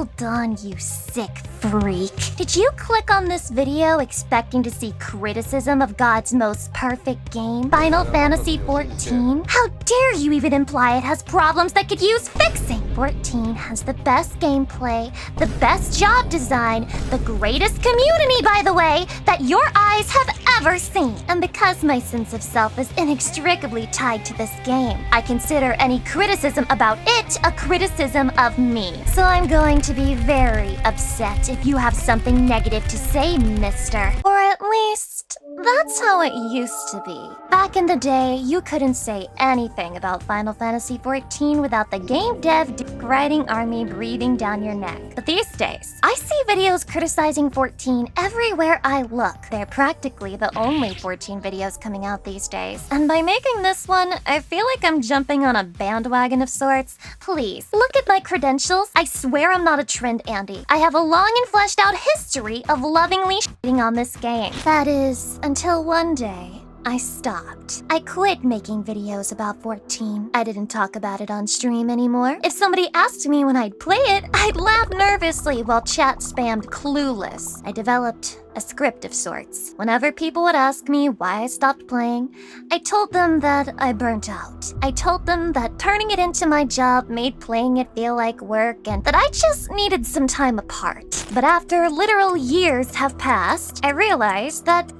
Well done, you sick freak. Did you click on this video expecting to see criticism of God's most perfect game, Final Fantasy XIV? How dare you even imply it has problems that could use fixing? 14 has the best gameplay, the best job design, the greatest community, by the way, that your eyes have ever seen. And because my sense of self is inextricably tied to this game, I consider any criticism about it a criticism of me. So I'm going to be very upset if you have something negative to say, mister. Or at least, that's how it used to be. Back in the day, you couldn't say anything about Final Fantasy XIV without the game dev riding army breathing down your neck. But these days, I see videos criticizing 14 everywhere I look. They're practically the only 14 videos coming out these days. And by making this one, I feel like I'm jumping on a bandwagon of sorts. Please, look at my credentials. I swear I'm not a trend Andy. I have a long and fleshed out history of lovingly shitting on this game. That is, until one day, I stopped. I quit making videos about 14. I didn't talk about it on stream anymore. If somebody asked me when I'd play it, I'd laugh nervously while chat spammed clueless. I developed a script of sorts. Whenever people would ask me why I stopped playing, I told them that I burnt out. I told them that turning it into my job made playing it feel like work and that I just needed some time apart. But after literal years have passed, I realized that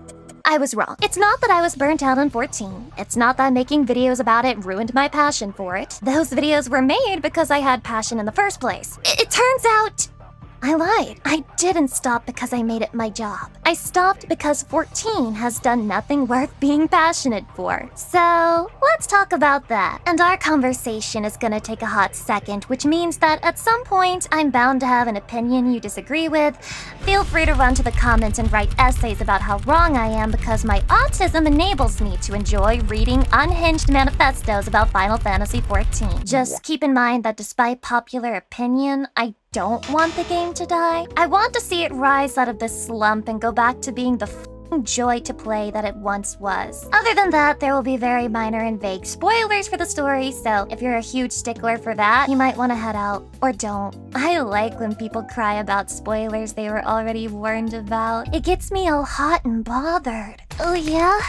I was wrong. It's not that I was burnt out on 14. It's not that making videos about it ruined my passion for it. Those videos were made because I had passion in the first place. It turns out I lied. I didn't stop because I made it my job. I stopped because 14 has done nothing worth being passionate for. So, let's talk about that. And our conversation is gonna take a hot second, which means that at some point, I'm bound to have an opinion you disagree with. Feel free to run to the comments and write essays about how wrong I am because my autism enables me to enjoy reading unhinged manifestos about Final Fantasy XIV. Just keep in mind that despite popular opinion, I don't want the game to die. I want to see it rise out of this slump and go back to being the f***ing joy to play that it once was. Other than that, there will be very minor and vague spoilers for the story, so if you're a huge stickler for that, you might want to head out. Or don't. I like when people cry about spoilers they were already warned about. It gets me all hot and bothered. Oh yeah?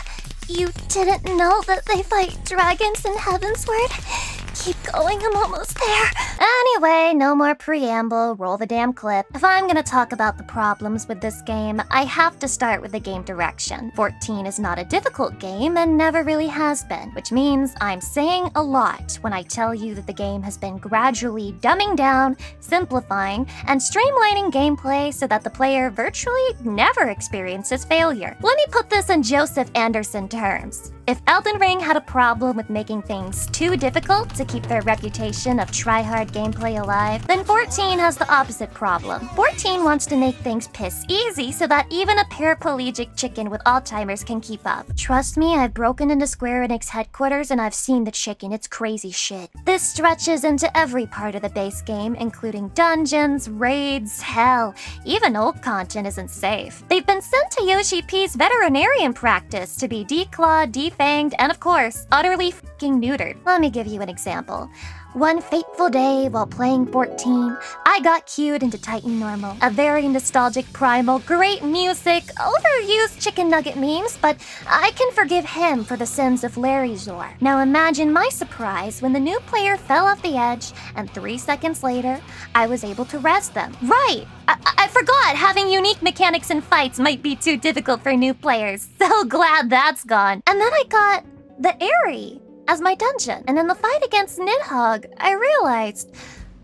You didn't know that they fight dragons in Heavensward? Keep going, I'm almost there. Anyway, no more preamble, roll the damn clip. If I'm gonna talk about the problems with this game, I have to start with the game direction. 14 is not a difficult game and never really has been, which means I'm saying a lot when I tell you that the game has been gradually dumbing down, simplifying, and streamlining gameplay so that the player virtually never experiences failure. Let me put this in Joseph Anderson terms. If Elden Ring had a problem with making things too difficult to keep their reputation of try-hard gameplay alive, then 14 has the opposite problem. 14 wants to make things piss easy so that even a paraplegic chicken with Alzheimer's can keep up. Trust me, I've broken into Square Enix headquarters and I've seen the chicken, it's crazy shit. This stretches into every part of the base game, including dungeons, raids, hell, even old content isn't safe. They've been sent to Yoshi P's veterinarian practice to be declawed, defanged, and of course, utterly f***ing neutered. Let me give you an example. One fateful day while playing 14, I got cued into Titan Normal. A very nostalgic primal, great music, overused chicken nugget memes, but I can forgive him for the sins of Larry Zor. Now imagine my surprise when the new player fell off the edge, and 3 seconds later, I was able to res them. Right! I forgot having unique mechanics in fights might be too difficult for new players. So glad that's gone. And then I got the Airy as my dungeon. And in the fight against Nidhogg, I realized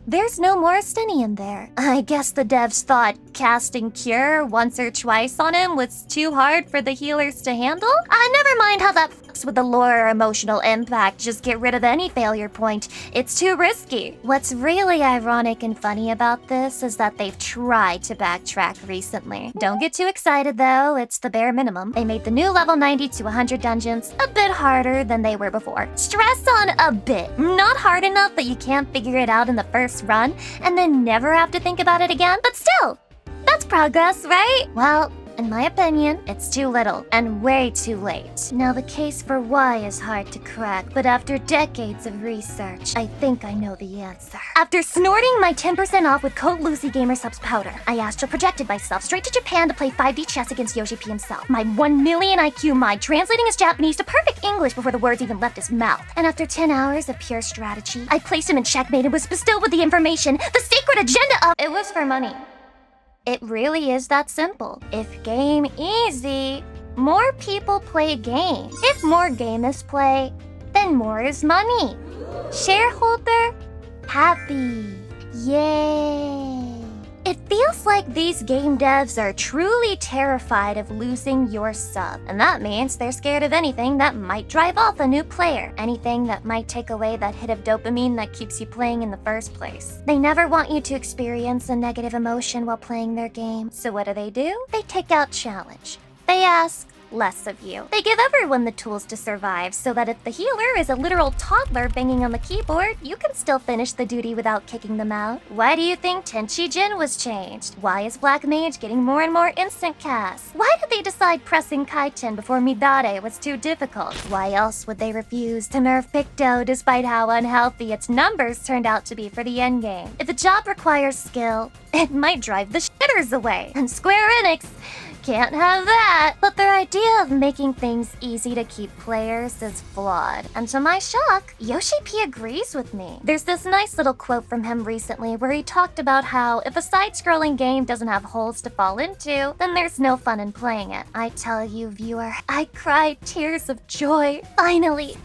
there's no Moristinian there. I guess the devs thought casting Cure once or twice on him was too hard for the healers to handle? Never mind how that fucks with the lore or emotional impact. Just get rid of any failure point. It's too risky. What's really ironic and funny about this is that they've tried to backtrack recently. Don't get too excited though, it's the bare minimum. They made the new level 90 to 100 dungeons a bit harder than they were before. Stress on a bit. Not hard enough that you can't figure it out in the first run and then never have to think about it again, but still, that's progress, right? Well, In my opinion, it's too little and way too late. Now the case for why is hard to crack, but after decades of research, I think I know the answer. After snorting my 10% off with code Lucy Gamer Subs powder, I astral projected myself straight to Japan to play 5D chess against Yoshi P himself. My 1 million IQ mind translating his Japanese to perfect English before the words even left his mouth. And after 10 hours of pure strategy, I placed him in checkmate and was bestowed with the information, the secret agenda of— It was for money. It really is that simple. If game easy, more people play game. If more game is play, then more is money. Shareholder happy. Yay. It feels like these game devs are truly terrified of losing your sub. And that means they're scared of anything that might drive off a new player. Anything that might take away that hit of dopamine that keeps you playing in the first place. They never want you to experience a negative emotion while playing their game. So what do? They take out challenge. They ask less of you. They give everyone the tools to survive so that if the healer is a literal toddler banging on the keyboard, you can still finish the duty without kicking them out. Why do you think Tenchi Jin was changed? Why is Black Mage getting more and more instant casts? Why did they decide pressing Kaiten before Midare was too difficult? Why else would they refuse to nerf Picto despite how unhealthy its numbers turned out to be for the endgame? If a job requires skill, it might drive the shitters away. And Square Enix can't have that. But their idea of making things easy to keep players is flawed. And to my shock, Yoshi P agrees with me. There's this nice little quote from him recently where he talked about how if a side-scrolling game doesn't have holes to fall into, then there's no fun in playing it. I tell you, viewer, I cried tears of joy. Finally,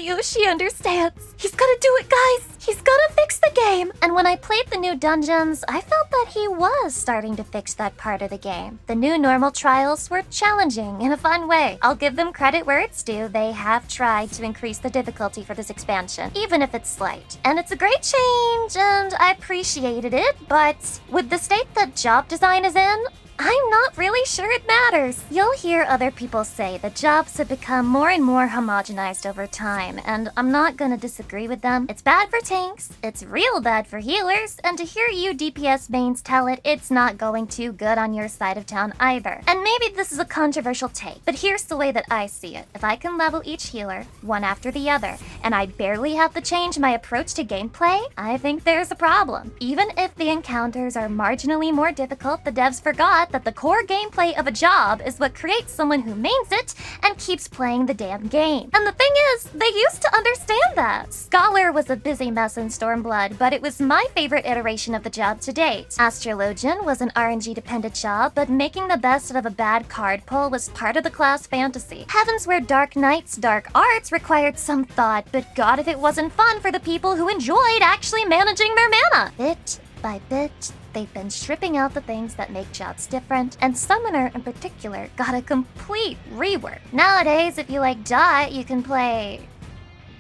Yoshi understands. He's gonna do it, guys. He's gonna fix the game. And when I played the new dungeons, I felt that he was starting to fix that part of the game. The new normal trials were challenging in a fun way. I'll give them credit where it's due. They have tried to increase the difficulty for this expansion, even if it's slight. And it's a great change, and I appreciated it, but with the state that job design is in, I'm not really sure it matters. You'll hear other people say that jobs have become more and more homogenized over time, and I'm not gonna disagree with them. It's bad for tanks, it's real bad for healers, and to hear you DPS mains tell it, it's not going too good on your side of town either. And maybe this is a controversial take, but here's the way that I see it. If I can level each healer, one after the other, and I barely have to change my approach to gameplay, I think there's a problem. Even if the encounters are marginally more difficult, the devs forgot that the core gameplay of a job is what creates someone who mains it and keeps playing the damn game. And the thing is, they used to understand that. Scholar was a busy mess in Stormblood, but it was my favorite iteration of the job to date. Astrologian was an RNG-dependent job, but making the best out of a bad card pull was part of the class fantasy. Heavensward Dark Knight's Dark Arts required some thought, but god if it wasn't fun for the people who enjoyed actually managing their mana. Bit by bit, they've been stripping out the things that make jobs different, and Summoner in particular got a complete rework. Nowadays, if you like Dot, you can play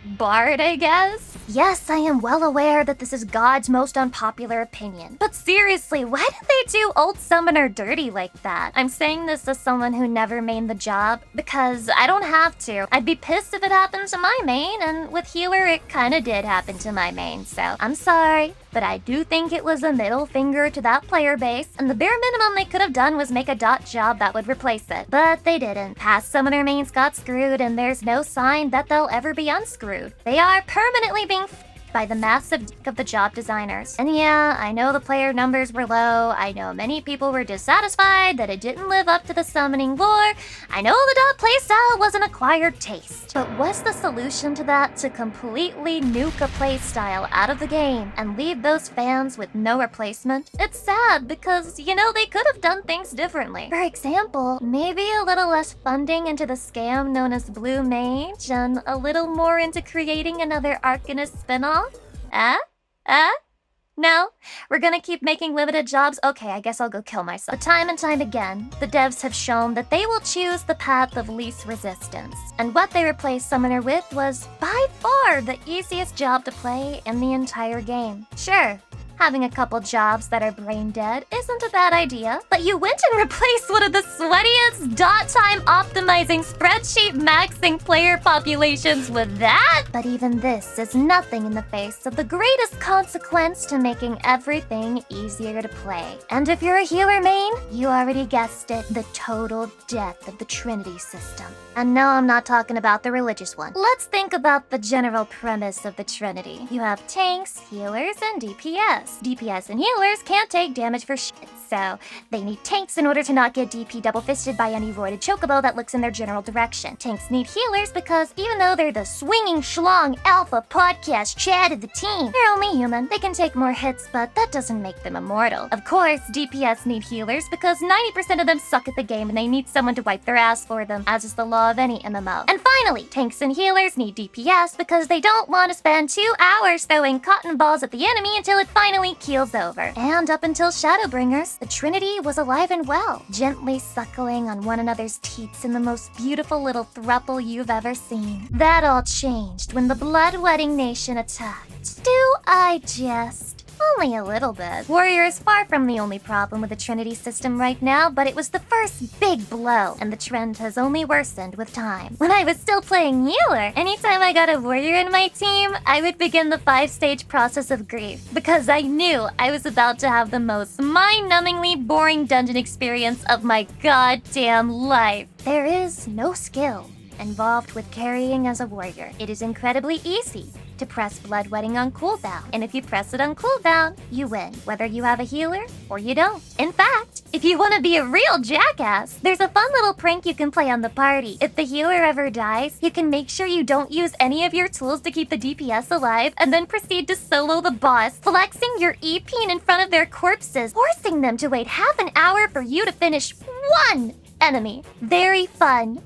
Bard, I guess? Yes, I am well aware that this is God's most unpopular opinion. But seriously, why did they do old Summoner dirty like that? I'm saying this as someone who never mained the job, because I don't have to. I'd be pissed if it happened to my main, and with Healer it kinda did happen to my main, so I'm sorry. But I do think it was a middle finger to that player base, and the bare minimum they could have done was make a dot job that would replace it. But they didn't. Past Summoner mains got screwed, and there's no sign that they'll ever be unscrewed. They are permanently being by the massive dick of the job designers. And yeah, I know the player numbers were low, I know many people were dissatisfied that it didn't live up to the summoning lore, I know the dot playstyle was an acquired taste. But was the solution to that to completely nuke a playstyle out of the game and leave those fans with no replacement? It's sad because, you know, they could have done things differently. For example, maybe a little less funding into the scam known as Blue Mage and a little more into creating another Arcanist spin-off? No? We're gonna keep making limited jobs? Okay, I guess I'll go kill myself. But time and time again, the devs have shown that they will choose the path of least resistance. And what they replaced Summoner with was by far the easiest job to play in the entire game. Sure, Having a couple jobs that are brain dead isn't a bad idea, but you went and replaced one of the sweatiest dot time optimizing spreadsheet maxing player populations with that? But even this is nothing in the face of the greatest consequence to making everything easier to play. And if you're a healer main, you already guessed it, the total death of the Trinity system. And no, I'm not talking about the religious one. Let's think about the general premise of the Trinity. You have tanks, healers, and DPS. DPS and healers can't take damage for shit, so they need tanks in order to not get DP double-fisted by any roided chocobo that looks in their general direction. Tanks need healers because even though they're the swinging schlong alpha podcast chat of the team, they're only human. They can take more hits, but that doesn't make them immortal. Of course, DPS need healers because 90% of them suck at the game and they need someone to wipe their ass for them, as is the law of any MMO. And finally, tanks and healers need DPS because they don't want to spend 2 hours throwing cotton balls at the enemy until it finally keels over. And up until Shadowbringers, the Trinity was alive and well, gently suckling on one another's teats in the most beautiful little throuple you've ever seen. That all changed when the Bloodwedding Nation attacked. Do I jest? Only a little bit. Warrior is far from the only problem with the Trinity system right now, but it was the first big blow, and the trend has only worsened with time. When I was still playing healer, anytime I got a warrior in my team, I would begin the 5-stage process of grief, because I knew I was about to have the most mind-numbingly boring dungeon experience of my goddamn life. There is no skill involved with carrying as a warrior. It is incredibly easy to press Bloodwedding on cooldown, and if you press it on cooldown, you win, whether you have a healer or you don't. In fact, if you want to be a real jackass, there's a fun little prank you can play on the party. If the healer ever dies, you can make sure you don't use any of your tools to keep the DPS alive, and then proceed to solo the boss, flexing your EP in front of their corpses, forcing them to wait half an hour for you to finish one enemy. Very fun.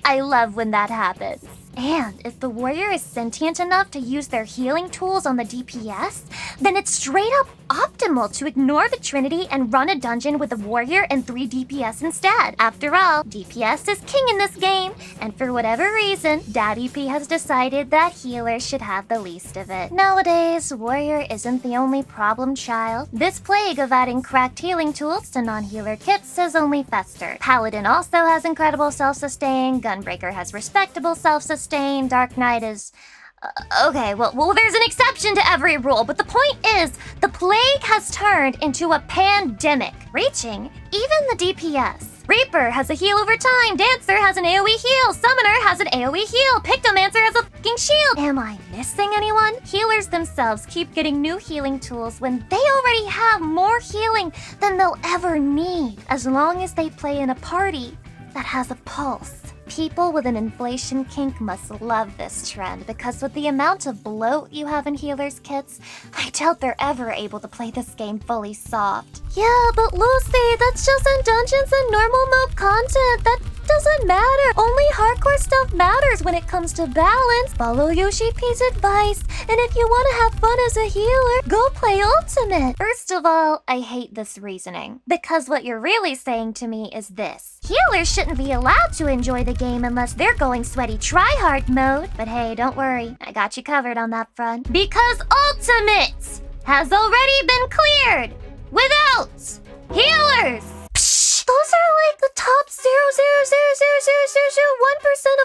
I love when that happens. And if the warrior is sentient enough to use their healing tools on the DPS, then it's straight up optimal to ignore the Trinity and run a dungeon with a warrior and 3 DPS instead. After all, DPS is king in this game, and for whatever reason, Daddy P has decided that healers should have the least of it. Nowadays, warrior isn't the only problem child. This plague of adding cracked healing tools to non-healer kits has only festered. Paladin also has incredible self-sustain, Gunbreaker has respectable self-sustain, Dark Knight is... Okay, well, there's an exception to every rule, but the point is, the plague has turned into a pandemic, reaching even the DPS. Reaper has a heal over time, Dancer has an AoE heal, Summoner has an AoE heal, Pictomancer has a fucking shield. Am I missing anyone? Healers themselves keep getting new healing tools when they already have more healing than they'll ever need, as long as they play in a party that has a pulse. People with an inflation kink must love this trend, because with the amount of bloat you have in healers' kits, I doubt they're ever able to play this game fully soft. Yeah, but Lucy, that's just in dungeons and normal mode content. That doesn't matter. Only hardcore stuff matters when it comes to balance. Follow Yoshi P's advice, and if you want to have fun as a healer, go play Ultimate. First of all, I hate this reasoning, because what you're really saying to me is this. Healers shouldn't be allowed to enjoy the game unless they're going sweaty tryhard mode. But hey, don't worry, I got you covered on that front. Because Ultimate has already been cleared without healers. Those are like the top 0.0000001%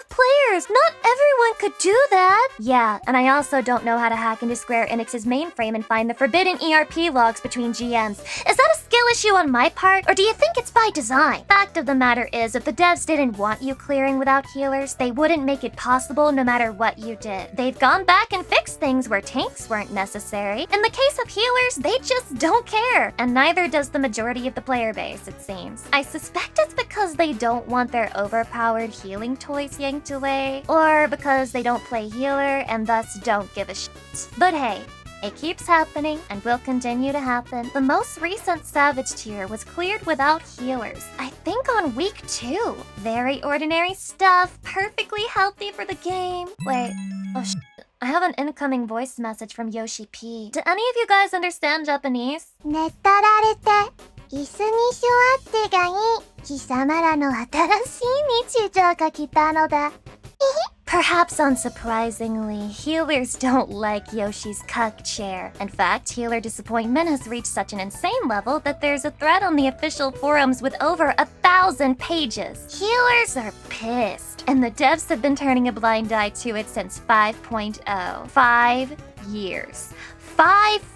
of players. Not everyone could do that. Yeah, and I also don't know how to hack into Square Enix's mainframe and find the forbidden ERP logs between GMs. Is that a skill issue on my part, or do you think it's by design? Fact of the matter is, if the devs didn't want you clearing without healers, they wouldn't make it possible no matter what you did. They've gone back and fixed things where tanks weren't necessary. In the case of healers, they just don't care. And neither does the majority of the player base, it seems. I suspect it's because they don't want their overpowered healing toys yanked away, or because they don't play healer and thus don't give a shit. But hey, it keeps happening and will continue to happen. The most recent Savage tier was cleared without healers, I think on week 2. Very ordinary stuff, perfectly healthy for the game. Wait, oh shit. I have an incoming voice message from Yoshi P. Do any of you guys understand Japanese? 寝たられて椅子に座ってがいい貴様らの新しい日常が来たのだ。Perhaps unsurprisingly, healers don't like Yoshi's cuck chair. In fact, healer disappointment has reached such an insane level that there's a thread on the official forums with over 1,000 pages. Healers are pissed, and the devs have been turning a blind eye to it since 5.0. 5 years. 5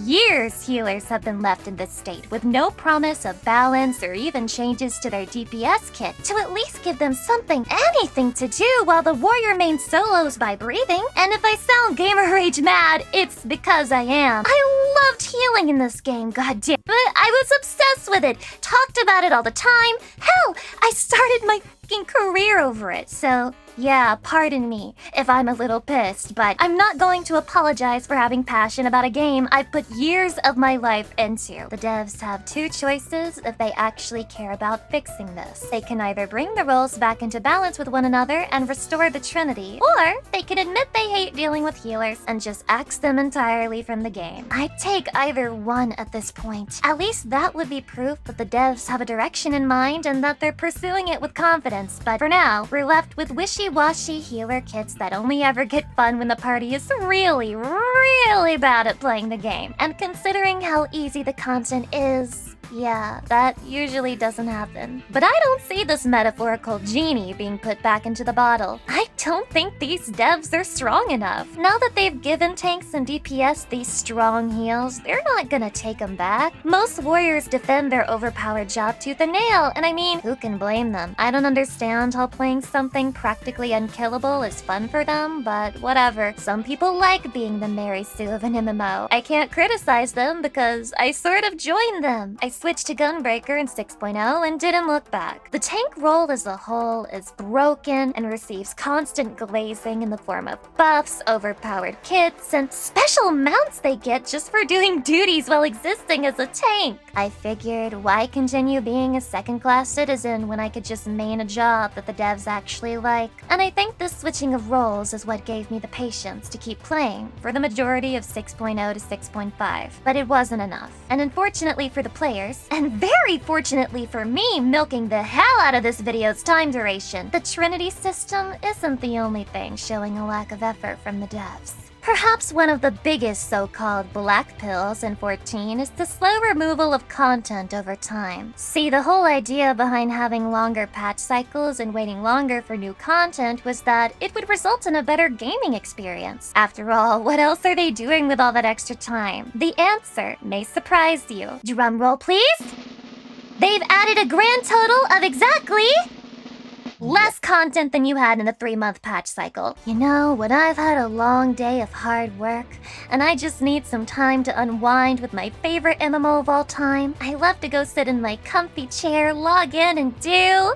years healers have been left in this state with no promise of balance or even changes to their DPS kit to at least give them something, anything to do while the warrior main solos by breathing. And if I sound gamer rage mad, it's because I am. I loved healing in this game, goddamn. But I was obsessed with it, talked about it all the time. Hell, I started my fucking career over it, so yeah, pardon me if I'm a little pissed, but I'm not going to apologize for having passion about a game I've put years of my life into. The devs have two choices if they actually care about fixing this. They can either bring the roles back into balance with one another and restore the Trinity, or they can admit they hate dealing with healers and just axe them entirely from the game. I'd take either one at this point. At least that would be proof that the devs have a direction in mind and that they're pursuing it with confidence, but for now, we're left with wishy-washy healer kits that only ever get fun when the party is really, really bad at playing the game. And considering how easy the content is, yeah, that usually doesn't happen. But I don't see this metaphorical genie being put back into the bottle. I don't think these devs are strong enough. Now that they've given tanks and DPS these strong heals, they're not gonna take them back. Most warriors defend their overpowered job tooth and nail, and I mean, who can blame them? I don't understand how playing something practically unkillable is fun for them, but whatever. Some people like being the Mary Sue of an MMO. I can't criticize them because I sort of joined them. I switched to Gunbreaker in 6.0 and didn't look back. The tank role as a whole is broken and receives constant glazing in the form of buffs, overpowered kits, and special mounts they get just for doing duties while existing as a tank. I figured, why continue being a second-class citizen when I could just main a job that the devs actually like? And I think this switching of roles is what gave me the patience to keep playing for the majority of 6.0 to 6.5. But it wasn't enough. And unfortunately for the players, and very fortunately for me milking the hell out of this video's time duration, the Trinity system isn't the only thing showing a lack of effort from the devs. Perhaps one of the biggest so-called black pills in 14 is the slow removal of content over time. See, the whole idea behind having longer patch cycles and waiting longer for new content was that it would result in a better gaming experience. After all, what else are they doing with all that extra time? The answer may surprise you. Drum roll, please! They've added a grand total of exactly less content than you had in the 3-month patch cycle. You know, when I've had a long day of hard work, and I just need some time to unwind with my favorite MMO of all time, I love to go sit in my comfy chair, log in, and do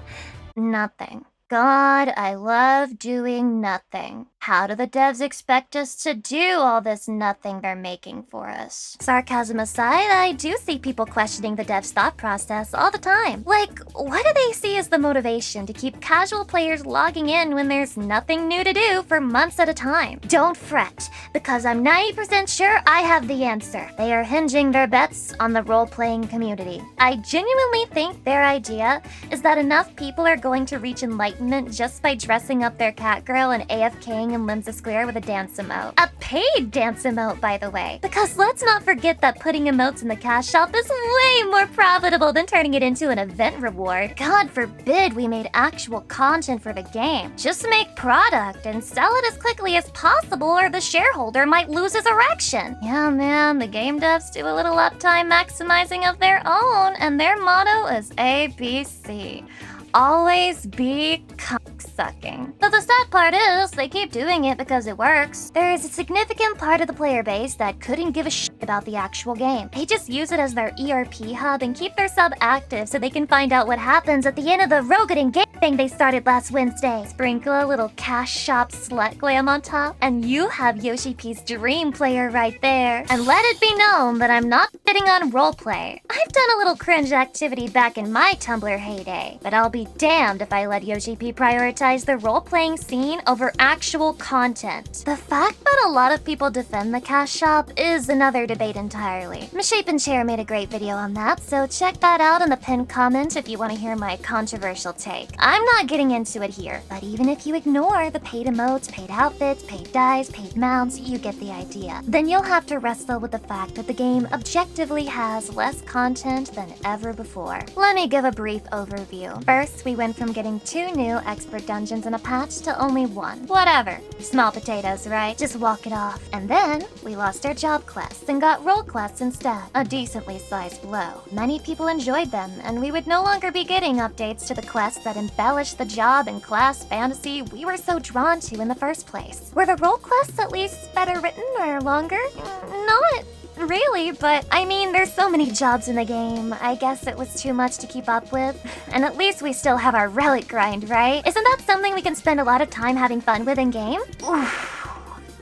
nothing. God, I love doing nothing. How do the devs expect us to do all this nothing they're making for us? Sarcasm aside, I do see people questioning the devs' thought process all the time. Like, what do they see as the motivation to keep casual players logging in when there's nothing new to do for months at a time? Don't fret, because I'm 90% sure I have the answer. They are hinging their bets on the role-playing community. I genuinely think their idea is that enough people are going to reach enlightenment just by dressing up their catgirl and AFKing in Limsa Square with a dance emote. A paid dance emote, by the way. Because let's not forget that putting emotes in the cash shop is way more profitable than turning it into an event reward. God forbid we made actual content for the game. Just make product and sell it as quickly as possible or the shareholder might lose his erection. Yeah, man, the game devs do a little uptime maximizing of their own, and their motto is ABC. Always be cocksucking. But the sad part is, they keep doing it because it works. There is a significant part of the player base that couldn't give a shit about the actual game. They just use it as their ERP hub and keep their sub active so they can find out what happens at the end of the Rogan gangbang they started last Wednesday. Sprinkle a little cash shop slut glam on top, and you have Yoshi P's dream player right there. And let it be known that I'm not shitting on roleplay. I've done a little cringe activity back in my Tumblr heyday, but I'll be damned if I let Yoshi P prioritize the role-playing scene over actual content. The fact that a lot of people defend the cash shop is another debate entirely. Misshapen Chair made a great video on that, so check that out in the pinned comment if you want to hear my controversial take. I'm not getting into it here, but even if you ignore the paid emotes, paid outfits, paid dyes, paid mounts, you get the idea. Then you'll have to wrestle with the fact that the game objectively has less content than ever before. Let me give a brief overview. First, we went from getting 2 new expert dungeons in a patch to only 1. Whatever. Small potatoes, right? Just walk it off. And then, we lost our job quests and got role quests instead. A decently sized blow. Many people enjoyed them, and we would no longer be getting updates to the quests that embellished the job and class fantasy we were so drawn to in the first place. Were the role quests at least better written or longer? Not really, but I mean, there's so many jobs in the game. I guess it was too much to keep up with. And at least we still have our relic grind, right? Isn't that something we can spend a lot of time having fun with in-game?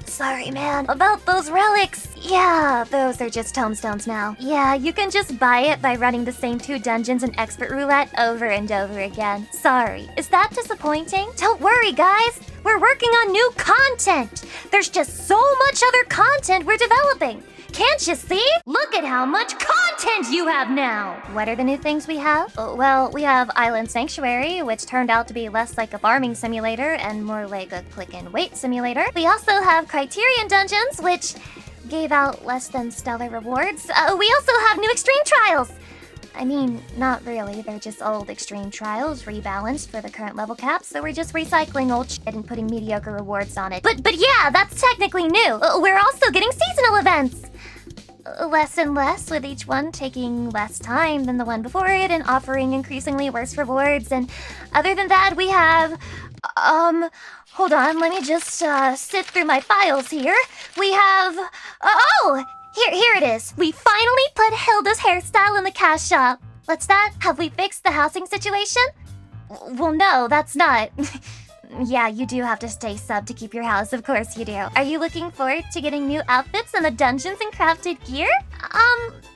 Sorry, man. About those relics. Yeah, those are just tomestones now. Yeah, you can just buy it by running the same 2 dungeons in expert roulette over and over again. Sorry. Is that disappointing? Don't worry, guys. We're working on new content. There's just so much other content we're developing. Can't you see? Look at how much content you have now! What are the new things we have? Well, we have Island Sanctuary, which turned out to be less like a farming simulator and more like a click and wait simulator. We also have Criterion Dungeons, which gave out less than stellar rewards. We also have new Extreme Trials! I mean, not really, they're just old Extreme Trials rebalanced for the current level cap, so we're just recycling old shit and putting mediocre rewards on it. But yeah, that's technically new. We're also getting seasonal events! Less and less, with each one taking less time than the one before it and offering increasingly worse rewards. And other than that, we have, hold on, let me just, sift through my files here. We have, here it is. We finally put Hilda's hairstyle in the cash shop. What's that? Have we fixed the housing situation? Well, no, that's not. Yeah, you do have to stay sub to keep your house, of course you do. Are you looking forward to getting new outfits in the dungeons and crafted gear?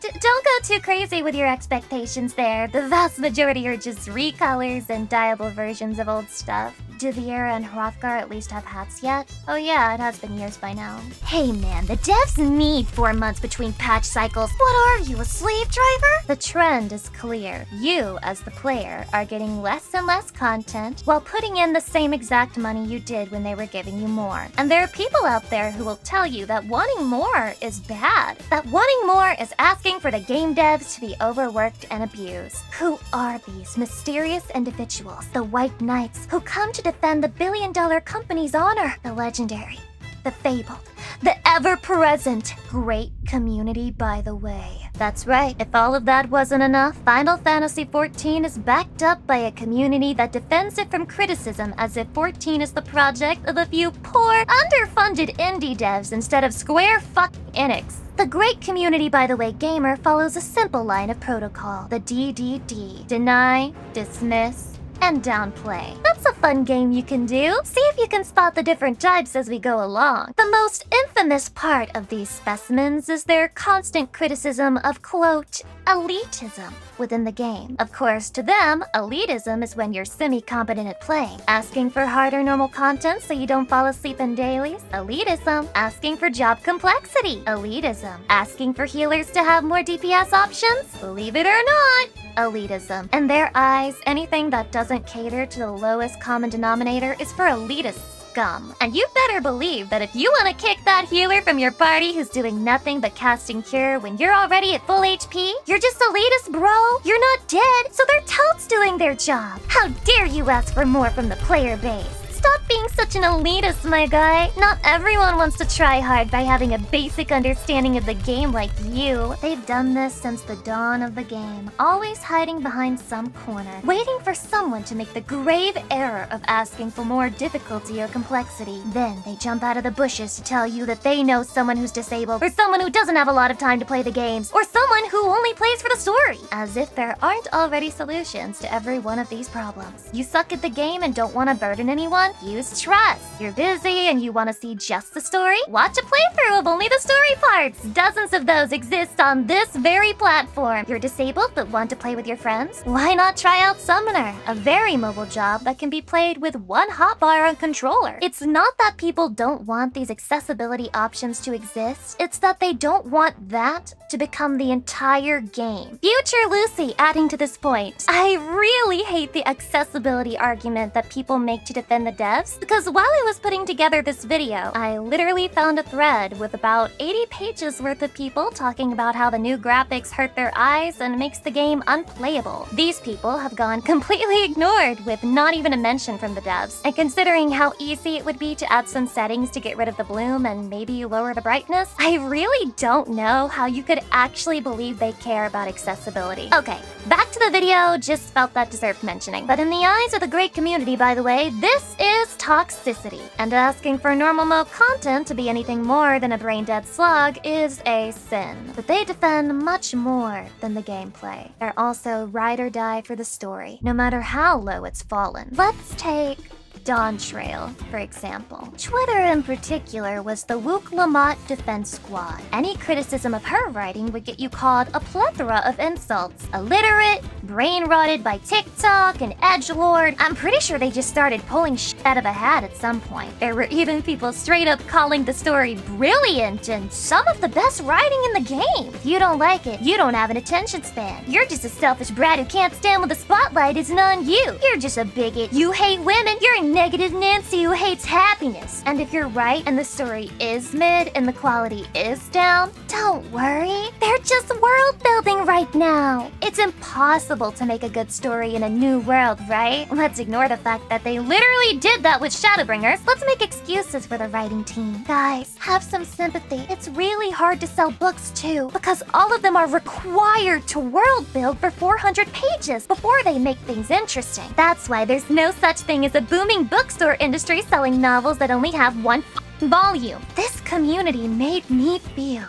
Don't go too crazy with your expectations there. The vast majority are just recolors and dyeable versions of old stuff. Do Viera and Hrothgar at least have hats yet? Oh yeah, it has been years by now. Hey man, the devs need 4 months between patch cycles. What are you, a slave driver? The trend is clear. You, as the player, are getting less and less content while putting in the same exact money you did when they were giving you more. And there are people out there who will tell you that wanting more is bad. That wanting more is asking for the game devs to be overworked and abused. Who are these mysterious individuals, the White Knights, who come to defend the billion-dollar company's honor? The legendary, the fabled, the ever-present great community, by the way. That's right, if all of that wasn't enough, Final Fantasy XIV is backed up by a community that defends it from criticism as if 14 is the project of a few poor, underfunded indie devs instead of Square fucking Enix. The great community, by the way, gamer follows a simple line of protocol. The DDD. Deny, dismiss, and downplay. That's a fun game you can do. See if you can spot the different types as we go along. The most infamous part of these specimens is their constant criticism of, quote, elitism within the game. Of course, to them, elitism is when you're semi-competent at playing. Asking for harder normal content so you don't fall asleep in dailies? Elitism. Asking for job complexity? Elitism. Asking for healers to have more DPS options? Believe it or not, elitism. In their eyes, anything that doesn't cater to the lowest common denominator is for elitist scum. And you better believe that if you want to kick that healer from your party who's doing nothing but casting cure when you're already at full HP, you're just elitist, bro. You're not dead, so they're totes doing their job. How dare you ask for more from the player base? Stop being such an elitist, my guy. Not everyone wants to try hard by having a basic understanding of the game like you. They've done this since the dawn of the game, always hiding behind some corner, waiting for someone to make the grave error of asking for more difficulty or complexity. Then they jump out of the bushes to tell you that they know someone who's disabled, or someone who doesn't have a lot of time to play the games, or someone who only plays for the story. As if there aren't already solutions to every one of these problems. You suck at the game and don't want to burden anyone? use trust. You're busy and you want to see just the story? Watch a playthrough of only the story parts. Dozens of those exist on this very platform. You're disabled but want to play with your friends? Why not try out Summoner, a very mobile job that can be played with one hotbar and controller. It's not that people don't want these accessibility options to exist, it's that they don't want that to become the entire game. Future Lucy adding to this point, I really hate the accessibility argument that people make to defend the devs, because while I was putting together this video, I literally found a thread with about 80 pages worth of people talking about how the new graphics hurt their eyes and makes the game unplayable. These people have gone completely ignored, with not even a mention from the devs. And considering how easy it would be to add some settings to get rid of the bloom and maybe lower the brightness, I really don't know how you could actually believe they care about accessibility. Okay, back to the video, just felt that deserved mentioning. But in the eyes of the great community, by the way, this is toxicity. And asking for normal mode content to be anything more than a brain-dead slug is a sin. But they defend much more than the gameplay. They're also ride or die for the story, no matter how low it's fallen. Let's take Dawn Trail, for example. Twitter in particular was the Wook Lamont Defense Squad. Any criticism of her writing would get you called a plethora of insults. Illiterate, brain-rotted by TikTok, and edgelord. I'm pretty sure they just started pulling shit out of a hat at some point. There were even people straight up calling the story brilliant and some of the best writing in the game. If you don't like it, you don't have an attention span. You're just a selfish brat who can't stand when the spotlight isn't on you. You're just a bigot. You hate women. You're a negative Nancy who hates happiness. And if you're right and the story is mid and the quality is down, don't worry. They're just world building right now. It's impossible to make a good story in a new world, right? Let's ignore the fact that they literally did that with Shadowbringers. Let's make excuses for the writing team. Guys, have some sympathy. It's really hard to sell books too, because all of them are required to world build for 400 pages before they make things interesting. That's why there's no such thing as a booming bookstore industry selling novels that only have one volume. This community made me feel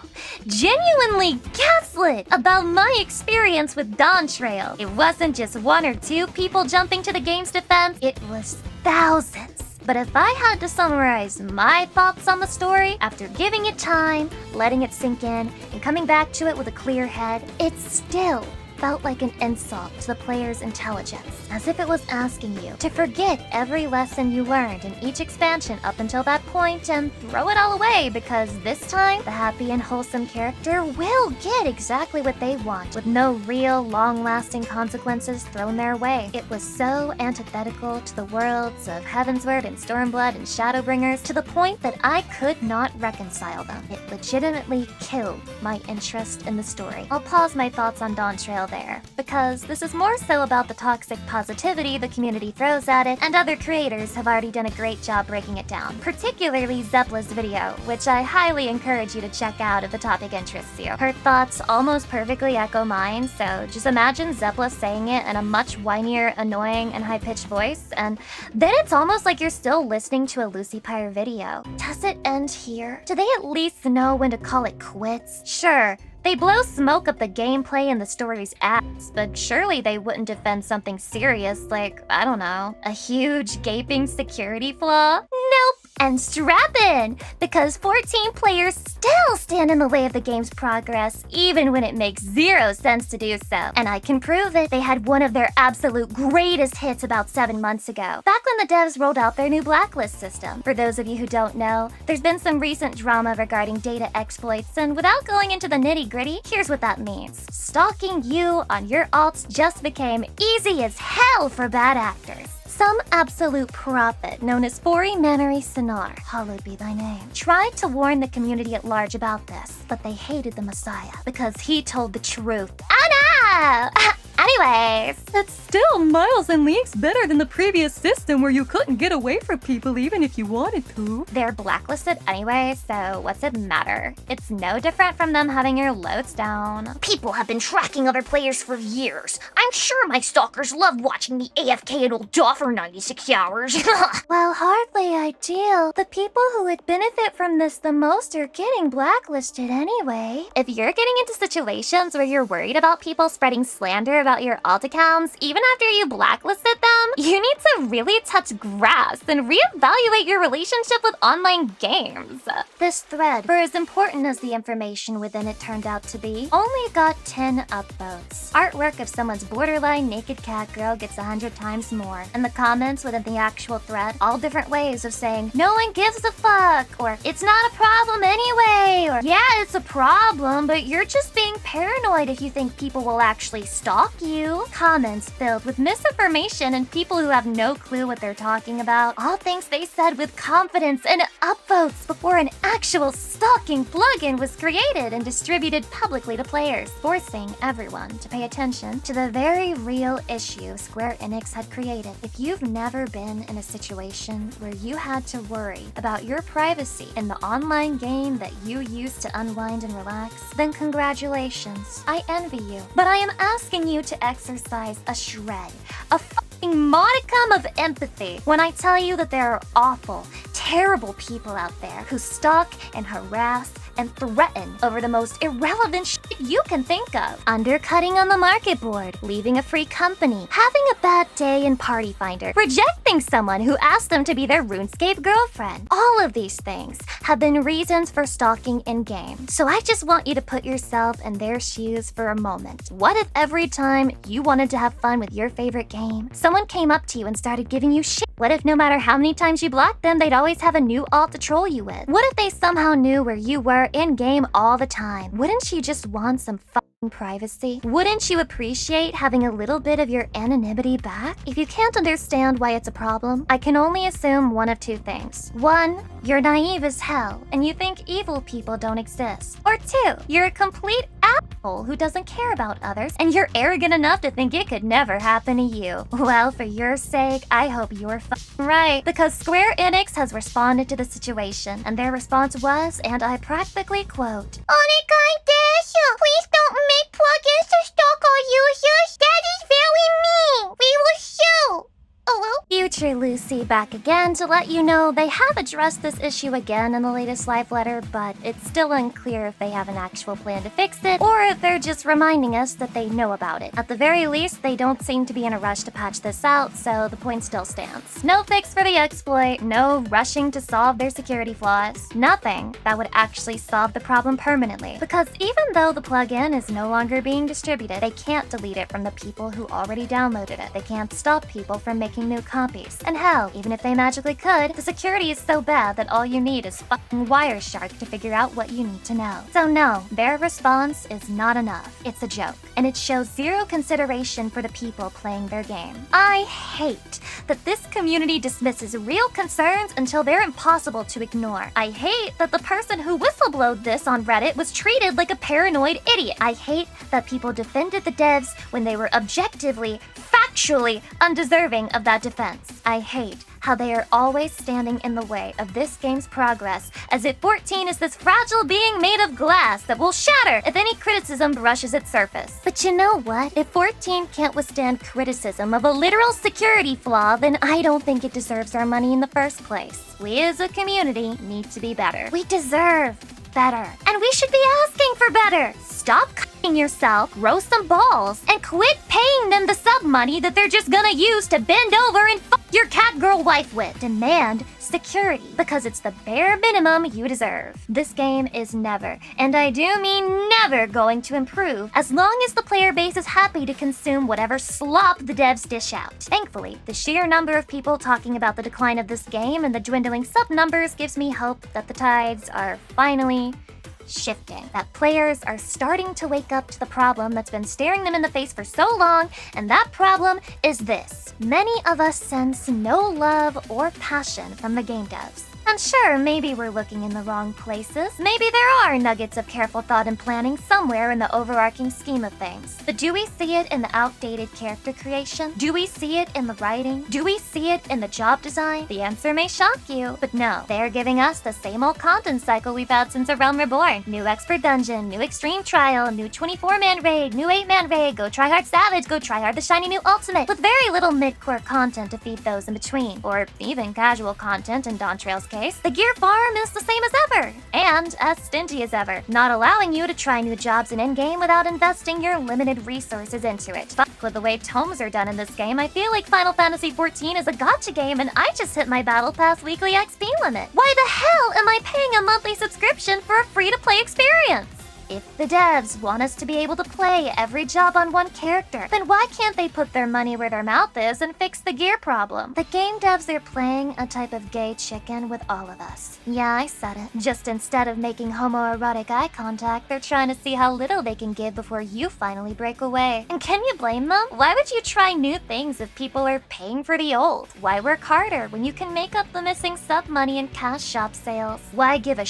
genuinely gaslit about my experience with Dawn Trail. It wasn't just one or two people jumping to the game's defense, it was thousands. But if I had to summarize my thoughts on the story after giving it time, letting it sink in, and coming back to it with a clear head, it still felt like an insult to the player's intelligence, as if it was asking you to forget every lesson you learned in each expansion up until that point and throw it all away, because this time, the happy and wholesome character will get exactly what they want, with no real, long-lasting consequences thrown their way. It was so antithetical to the worlds of Heavensward and Stormblood and Shadowbringers, to the point that I could not reconcile them. It legitimately killed my interest in the story. I'll pause my thoughts on Dawn Trail there, because this is more so about the toxic positivity the community throws at it, and other creators have already done a great job breaking it down, particularly Zepla's video, which I highly encourage you to check out if the topic interests you. Her thoughts almost perfectly echo mine, so just imagine Zepla saying it in a much whinier, annoying, and high-pitched voice, and then it's almost like you're still listening to a Lucy Pyre video. Does it end here? Do they at least know when to call it quits? Sure, they blow smoke up the gameplay and the story's ass, but surely they wouldn't defend something serious like, I don't know, a huge gaping security flaw? Nope. And strap in, because 14 players still stand in the way of the game's progress, even when it makes zero sense to do so. And I can prove it. They had one of their absolute greatest hits about 7 months ago, back when the devs rolled out their new blacklist system. For those of you who don't know, there's been some recent drama regarding data exploits, and without going into the nitty-gritty, here's what that means. Stalking you on your alts just became easy as hell for bad actors. Some absolute prophet known as Fori Manori Sinar, hallowed be thy name, tried to warn the community at large about this, but they hated the Messiah because he told the truth. Oh no! Anyways, it's still miles and leagues better than the previous system where you couldn't get away from people even if you wanted to. They're blacklisted anyway, so what's it matter? It's no different from them having your loads down. People have been tracking other players for years. I'm sure my stalkers love watching me AFK and old Daw for 96 hours. Well, hardly ideal. The people who would benefit from this the most are getting blacklisted anyway. If you're getting into situations where you're worried about people spreading slander about about your alt accounts even after you blacklisted them, you need to really touch grass and reevaluate your relationship with online games. This thread, for as important as the information within it turned out to be, only got 10 upvotes. Artwork of someone's borderline naked cat girl gets 100 times more. And the comments within the actual thread, all different ways of saying, no one gives a fuck, or it's not a problem anyway, or yeah, it's a problem, but you're just being paranoid if you think people will actually stalk you. Comments filled with misinformation and people who have no clue what they're talking about. All things they said with confidence and upvotes before an actual stalking plugin was created and distributed publicly to players, forcing everyone to pay attention to the very real issue Square Enix had created. If you've never been in a situation where you had to worry about your privacy in the online game that you use to unwind and relax, then congratulations. I envy you. But I am asking you to exercise a shred, a fucking modicum of empathy when I tell you that there are awful, terrible people out there who stalk and harass and threaten over the most irrelevant shit you can think of. Undercutting on the market board, leaving a free company, having a bad day in Party Finder, rejecting someone who asked them to be their RuneScape girlfriend. All of these things have been reasons for stalking in-game. So I just want you to put yourself in their shoes for a moment. What if every time you wanted to have fun with your favorite game, someone came up to you and started giving you shit? What if no matter how many times you blocked them, they'd always have a new alt to troll you with? What if they somehow knew where you were in-game all the time? Wouldn't you just want some fucking privacy? Wouldn't you appreciate having a little bit of your anonymity back? If you can't understand why it's a problem, I can only assume one of two things. One, you're naive as hell and you think evil people don't exist. Or two, you're a complete asshole who doesn't care about others and you're arrogant enough to think it could never happen to you. Well, for your sake, I hope you're fucking right, because Square Enix has responded to the situation, and their response was, and I practically quote, please don't make plugins to stalk our users. That is very mean. We will sue. Future Lucy back again to let you know they have addressed this issue again in the latest live letter, but it's still unclear if they have an actual plan to fix it or if they're just reminding us that they know about it. At the very least, they don't seem to be in a rush to patch this out, so the point still stands. No fix for the exploit, no rushing to solve their security flaws, nothing that would actually solve the problem permanently. Because even though the plugin is no longer being distributed, they can't delete it from the people who already downloaded it. They can't stop people from making new copies. And hell, even if they magically could, the security is so bad that all you need is fucking Wireshark to figure out what you need to know. So no, their response is not enough. It's a joke, and it shows zero consideration for the people playing their game. I hate that this community dismisses real concerns until they're impossible to ignore. I hate that the person who whistleblowed this on Reddit was treated like a paranoid idiot. I hate that people defended the devs when they were objectively, factually undeserving of that defense. I hate how they are always standing in the way of this game's progress, as if 14 is this fragile being made of glass that will shatter if any criticism brushes its surface. But you know what? If 14 can't withstand criticism of a literal security flaw, then I don't think it deserves our money in the first place. We as a community need to be better. We deserve better. And we should be asking for better. Stop cutting yourself, grow some balls, and quit paying them the sub money that they're just gonna use to bend over and fuck your cat girl wife with. Demand security, because it's the bare minimum you deserve. This game is never, and I do mean never, going to improve as long as the player base is happy to consume whatever slop the devs dish out. Thankfully, the sheer number of people talking about the decline of this game and the dwindling sub numbers gives me hope that the tides are finally shifting, that players are starting to wake up to the problem that's been staring them in the face for so long, and that problem is this. Many of us sense no love or passion from the game devs. And sure, maybe we're looking in the wrong places. Maybe there are nuggets of careful thought and planning somewhere in the overarching scheme of things. But do we see it in the outdated character creation? Do we see it in the writing? Do we see it in the job design? The answer may shock you, but no. They're giving us the same old content cycle we've had since A Realm Reborn. New expert dungeon, new extreme trial, new 24-man raid, new 8-man raid, go try hard savage, go try hard the shiny new ultimate, with very little mid-core content to feed those in between, or even casual content in Dawntrail's case, the gear farm is the same as ever, and as stingy as ever, not allowing you to try new jobs in endgame without investing your limited resources into it. Fuck with the way tomes are done in this game, I feel like Final Fantasy XIV is a gacha game and I just hit my Battle Pass weekly XP limit. Why the hell am I paying a monthly subscription for a free-to-play experience? If the devs want us to be able to play every job on one character, then why can't they put their money where their mouth is and fix the gear problem? The game devs are playing a type of gay chicken with all of us. Yeah, I said it. Just instead of making homoerotic eye contact, they're trying to see how little they can give before you finally break away. And can you blame them? Why would you try new things if people are paying for the old? Why work harder when you can make up the missing sub money in cash shop sales? Why give a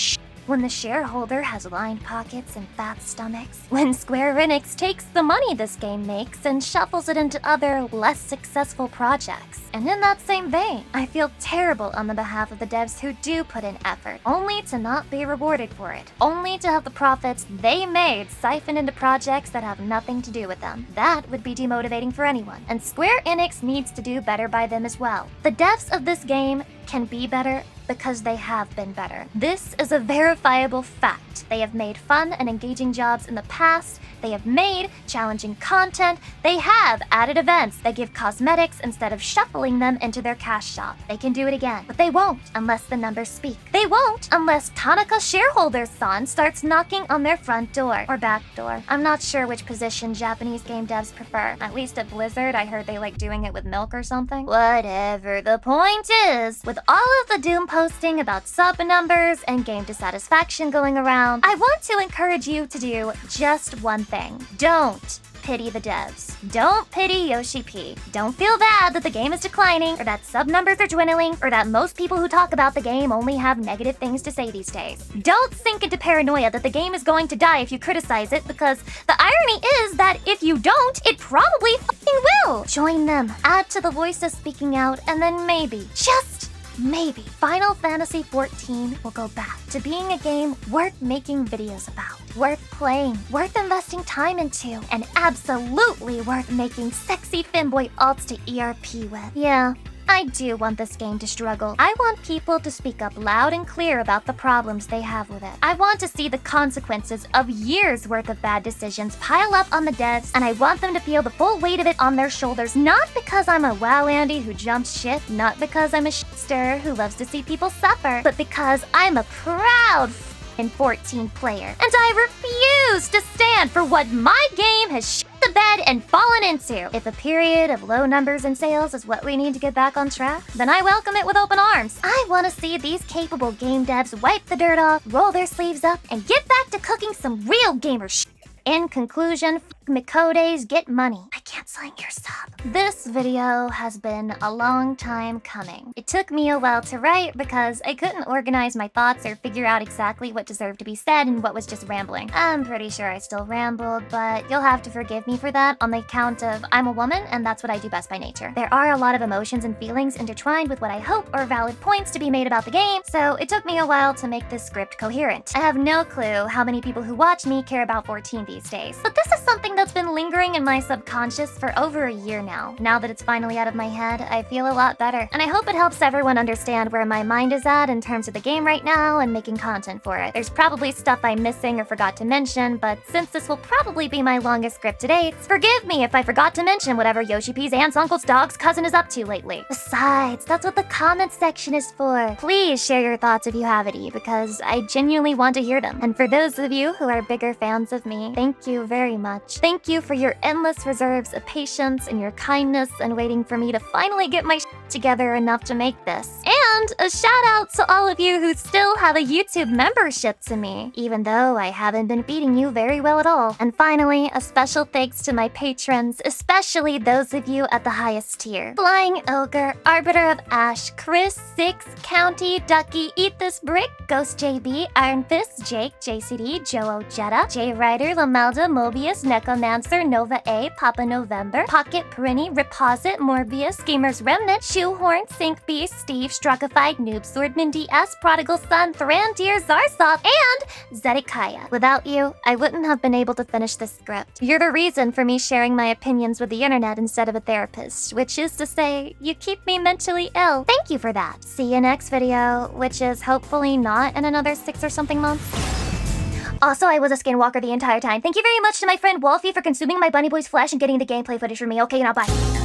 when the shareholder has lined pockets and fat stomachs? When Square Enix takes the money this game makes and shuffles it into other, less successful projects? And in that same vein, I feel terrible on the behalf of the devs who do put in effort, only to not be rewarded for it, only to have the profits they made siphoned into projects that have nothing to do with them. That would be demotivating for anyone, and Square Enix needs to do better by them as well. The devs of this game can be better because they have been better. This is a verifiable fact. They have made fun and engaging jobs in the past. They have made challenging content. They have added events that give cosmetics instead of shuffling them into their cash shop. They can do it again, but they won't unless the numbers speak. They won't unless Tanaka shareholder's son starts knocking on their front door or back door. I'm not sure which position Japanese game devs prefer. At least at Blizzard, I heard they like doing it with milk or something. Whatever, the point is, with all of the doom posting about sub numbers and game dissatisfaction going around, I want to encourage you to do just one thing. Don't pity the devs. Don't pity Yoshi P. Don't feel bad that the game is declining, or that sub numbers are dwindling, or that most people who talk about the game only have negative things to say these days. Don't sink into paranoia that the game is going to die if you criticize it, because the irony is that if you don't, it probably fucking will. Join them, add to the voices speaking out, and then maybe, just maybe, Final Fantasy XIV will go back to being a game worth making videos about, worth playing, worth investing time into, and absolutely worth making sexy femboy alts to ERP with. Yeah, I do want this game to struggle. I want people to speak up loud and clear about the problems they have with it. I want to see the consequences of years worth of bad decisions pile up on the devs, and I want them to feel the full weight of it on their shoulders, not because I'm a WoW Andy who jumps shit, not because I'm a shit-stirrer who loves to see people suffer, but because I'm a proud in 14 player, and I refuse to stand for what my game has shit the bed and fallen into. If a period of low numbers in sales is what we need to get back on track, then I welcome it with open arms. I want to see these capable game devs wipe the dirt off, roll their sleeves up, and get back to cooking some real gamer shit. In conclusion, Mikodes, get money by canceling your sub. This video has been a long time coming. It took me a while to write because I couldn't organize my thoughts or figure out exactly what deserved to be said and what was just rambling. I'm pretty sure I still rambled, but you'll have to forgive me for that on the account of I'm a woman and that's what I do best by nature. There are a lot of emotions and feelings intertwined with what I hope are valid points to be made about the game, so it took me a while to make this script coherent. I have no clue how many people who watch me care about 14 these days, but this is something that's been lingering in my subconscious for over a year now. Now that it's finally out of my head, I feel a lot better, and I hope it helps everyone understand where my mind is at in terms of the game right now and making content for it. There's probably stuff I'm missing or forgot to mention, but since this will probably be my longest script to date, forgive me if I forgot to mention whatever Yoshi P's aunt's uncle's dog's cousin is up to lately. Besides, that's what the comments section is for. Please share your thoughts if you have any, because I genuinely want to hear them. And for those of you who are bigger fans of me, thank you very much. Thank you for your endless reserves of patience and your kindness and waiting for me to finally get my shit together enough to make this. And a shout out to all of you who still have a YouTube membership to me, even though I haven't been feeding you very well at all. And finally, a special thanks to my patrons, especially those of you at the highest tier. Flying Ogre, Arbiter of Ash, Chris, Six, County, Ducky, Eat This Brick, Ghost JB, Iron Fist, Jake, JCD, Joe Jetta, J Ryder, Lamelda, Mobius, Necromancer, Nova A, Papa November, Pocket Prinny, Reposit, Morbius, Gamers Remnant, Shoehorn, Sink Beast, Steve, Struck Darkified, Noob Swordman DS, Prodigal Son, Thrandir, Zarsoth, and Zedekiah. Without you, I wouldn't have been able to finish this script. You're the reason for me sharing my opinions with the internet instead of a therapist, which is to say, you keep me mentally ill. Thank you for that. See you next video, which is hopefully not in another 6 or something months. Also, I was a skinwalker the entire time. Thank you very much to my friend Wolfie for consuming my bunny boy's flesh and getting the gameplay footage for me. Okay, now bye.